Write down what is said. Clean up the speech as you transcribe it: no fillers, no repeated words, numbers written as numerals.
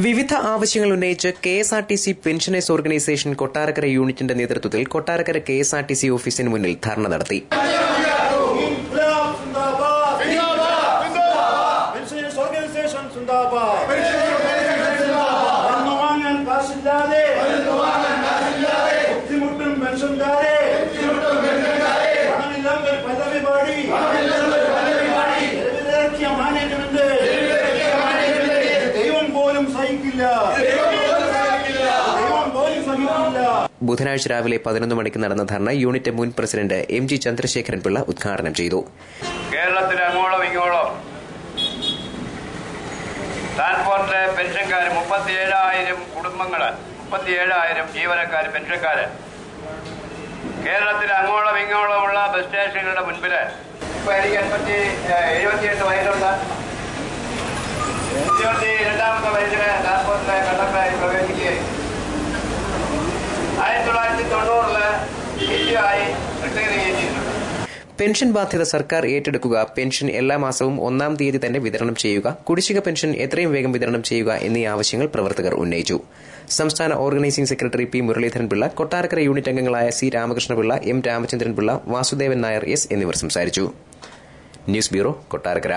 വിവിധ ആവശ്യങ്ങൾ ഉന്നയിച്ച് കെഎസ്ആർടിസി പെൻഷനേഴ്സ് ഓർഗനൈസേഷൻ കൊട്ടാരക്കര യൂണിറ്റിന്റെ നേതൃത്വത്തിൽ കൊട്ടാരക്കര കെഎസ്ആർടിസി ഓഫീസിന് മുന്നിൽ ധർണ നടത്തി. ബുധനാഴ്ച രാവിലെ 11 മണിക്ക് നടന്ന ധർണ യൂണിറ്റ് മുൻ president M G Chandrasekharan Pillai ഉദ്ഘാടനം ചെയ്തു. കേരളത്തിലെ അങ്ങോളം ഇങ്ങോളം ട്രാൻസ്പോർട്ടിലെ പെൻഷൻകാർ 37,000 കുടുംബങ്ങള്, 37,000 ജീവനക്കാർ, പെൻഷൻകാര് കേരളത്തിലെ അങ്ങോളം ഇങ്ങോളമുള്ള ബസ് സ്റ്റേഷനുകളുടെ മുൻപില് ഇപ്പൊ എനിക്ക് 78 വയസ്സുണ്ട്. 22ാമത്തെ വയസ്സിന് ട്രാൻസ്പോർട്ടിലെ കണ്ടക്ടറായി പ്രവേശിക്കുകയും 1990 ായി റിട്ടയർ ചെയ്യുകയും ചെയ്തിട്ടുണ്ട്. പെൻഷൻ ബാധ്യത സർക്കാർ ഏറ്റെടുക്കുക, പെൻഷൻ എല്ലാ മാസവും 1-ാം തീയതി തന്നെ വിതരണം ചെയ്യുക, കുടിശ്ശിക പെൻഷൻ എത്രയും വേഗം വിതരണം ചെയ്യുക എന്നീ ആവശ്യങ്ങൾ പ്രവർത്തകർ ഉന്നയിച്ചു. സംസ്ഥാന organising secretary P Muraleedharan Pillai, Kottarakkara unit അംഗങ്ങളായ C Ramakrishnapillai, M Ramachandran Pillai, Vasudevan Nair S എന്നിവർ സംസാരിച്ചു. News bureau, Kottarakkara.